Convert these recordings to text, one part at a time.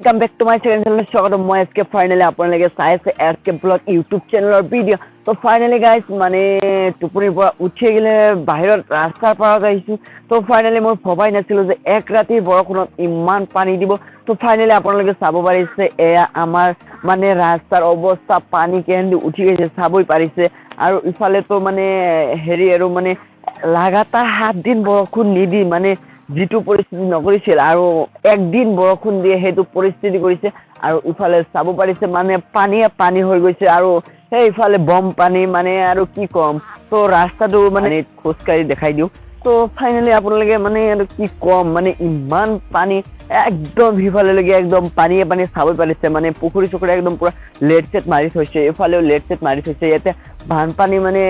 Welcome back to my channel. Short মই আজকে finally আপোনালোকে চাই আছে এসকে ব্লগ ইউটিউব চ্যানেলৰ ভিডিও তো ফাইনালি গাইস মানে টুপনিৰ পৰা উঠি গলে বাহিৰত ৰাস্তাৰ পৰা গাইছো তো ফাইনালি মই ভবাই নাছিলো যে এক ৰাতি বৰষুণত ইমান পানী দিব তো ফাইনালি আপোনালোকে চাব পাৰিছে এয়া আমাৰ মানে ৰাস্তাৰ অৱস্থা পানী কেন্দি উঠি গৈছে চাবই পাৰিছে আৰু ইফালে তো মানে হেৰি আৰু মানে লাগাতাৰ 7 দিন বৰষুণ নিদি মানে जितु परिस्थिति नकरिছিল আৰু একদিন বৰষুণ দিয়ে হেতু পৰিস্থিতি কৰিছে আৰু ইফালে চাব পাৰিছে মানে পানী হৈ গৈছে আৰু ইফালে বম পানী মানে আৰু কি কম তো ৰাস্তাটো মানে খোজকাৰি দেখাই দিও তো ফাইনালি আপোনালোকে মানে আৰু কি কম মানে ইমান পানী একদম হিফালে লাগি একদম পানী চাব পাৰিছে মানে পুখুৰী চুখুৰী একদম পুৰা লেট সেট মাৰি থৈছে ইফালেও লেট সেট মাৰি থৈছে ইয়াতে বানপানী মানে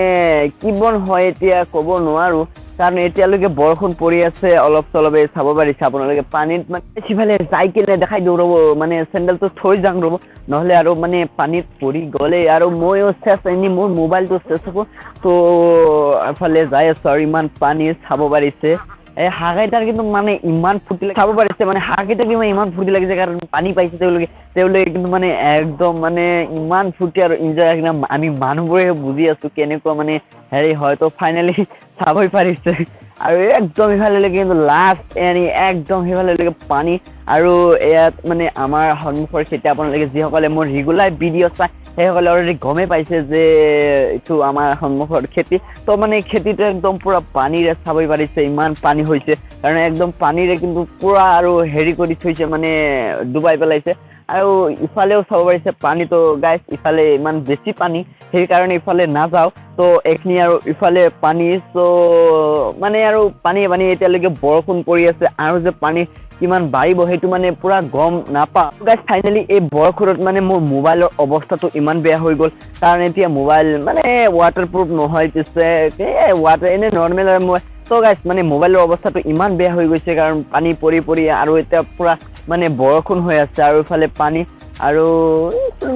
কিবন হয় এতিয়া ক'ব নোৱাৰো কাৰণ এতিয়ালৈকে বৰষুণ পৰি আছে অলপ চলবে চাব পাৰিছে আপোনালোকে পানীত মানে সিফালে যাই কিনে দেখাই দিও ৰব মানে চেন্ডেলটো থৈ যাং ৰব নহলে আৰু মানে পানীত পৰি গলে আৰু মইও চেছ এনি মোৰ মোবাইলটো চেছ হ'ব তো এফালে যাই আছে আৰু ইমান পানী চাব পাৰিছে এই হাগাইটাৰ কিন্তু মানে ইমান ফুটি চাব পাৰিছে মানে হাগাইটা কিমান ইমান ফুটি লাগিছে কাৰণ পানী পাইছে তেওঁলোকে কিন্তু মানে একদম মানে ইমান ফুটি আৰু এনজয় একদম আমি মানুহবোৰে বুজি আছো কেনেকুৱা মানে হেৰি হয় তো ফাইনালি চাবই পাৰিছে আৰু একদম ইফালে কিন্তু লাষ্ট এনি একদম ইফালে পানী আৰু ইয়াত মানে আমাৰ সন্মুখৰ খেতি আপোনালোকে যিসকলে মোৰ ৰেগুলাৰ ভিডিঅ' চাই সেইসকলে অলৰেডি গমে পাইছে যে এইটো আমাৰ সন্মুখৰ খেতি তো মানে খেতিটো একদম পুৰা পানীৰে চাবই পাৰিছে ইমান পানী হৈছে কাৰণ একদম পানীৰে কিন্তু পুৰা আৰু হেৰি কৰি থৈছে মানে ডুবাই পেলাইছে আৰু ইফালেও চাব পাৰিছে পানীটো গাইস ইফালে ইমান বেছি পানী সেই কাৰণে ইফালে নাযাও তো একনি আৰু ইফালে পানী তো মানে আৰু পানী এতিয়ালৈকে বৰষুণ পৰি আছে আৰু যে পানী কিমান বাঢ়িব হেতু মানে পুৰা গম নাপা গাইস ফাইনালি এই বৰষুণত মানে মোৰ মোবাইলৰ অৱস্থাটো ইমান বেয়া হৈ গল কাৰণ এতিয়া মোবাইল মানে ৱাটাৰপ্ৰুফ নহয় পিছে ৱাটাৰ এনে নৰ্মেল আৰু তো গাইস মানে মোবাইলৰ অৱস্থাটো ইমান বেয়া হৈ গৈছে কাৰণ পানী পৰি আৰু এতিয়া পুৰা মানে বৰষুণ হৈ আছে আৰু ইফালে পানী আৰু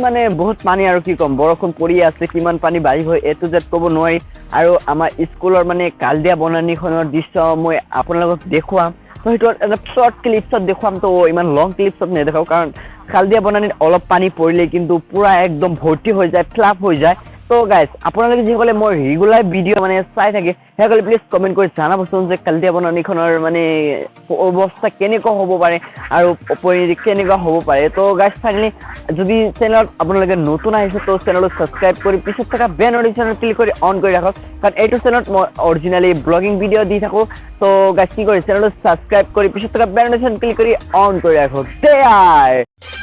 মানে বহুত পানী আৰু কি কম বৰষুণ পৰি আছে কিমান পানী বাঢ়ি হৈ এটো যেত ক'ব নোৱাৰি আৰু আমাৰ স্কুলৰ মানে কালদিয়া বনানীখনৰ দৃশ্য মই আপোনালোকক দেখুৱাম তো হেতু এটা শৰ্ট ক্লিপছত দেখুৱাম তো ইমান লং ক্লিপছত নেদেখাও কাৰণ কালদিয়া বনানীত অলপ পানী পৰিলে কিন্তু পুৰা একদম ভৰ্তি হৈ যায় ফ্লাপ হৈ যায় তো গাইস আপোনালোকে যিসকলে মোৰ ৰেগুলাৰ ভিডিঅ' মানে চাই থাকে সেইসকলে প্লিজ কমেন্ট কৰি জনাবচোন যে কালদিয়া বনানীখনৰ মানে অৱস্থা কেনেকুৱা হ'ব পাৰে আৰু পৰিস্থিতি কেনেকুৱা হ'ব পাৰে তো গাইস ফাইনালি যদি চেনেলত আপোনালোকে নতুন আহিছে তো চেনেলটো সাবস্ক্ৰাইব কৰি পিছত থকা বেল নটিফিকেশ্যন ক্লিক কৰি অন কৰি ৰাখক কাৰণ এইটো চেনেলত মই অৰিজিনালি ব্লগিং ভিডিঅ' দি থাকো তো গাইস কি কৰি চেনেলটো সাবস্ক্ৰাইব কৰি পিছত থকা বেল নটিফিকেশ্যন ক্লিক কৰি অন কৰি ৰাখক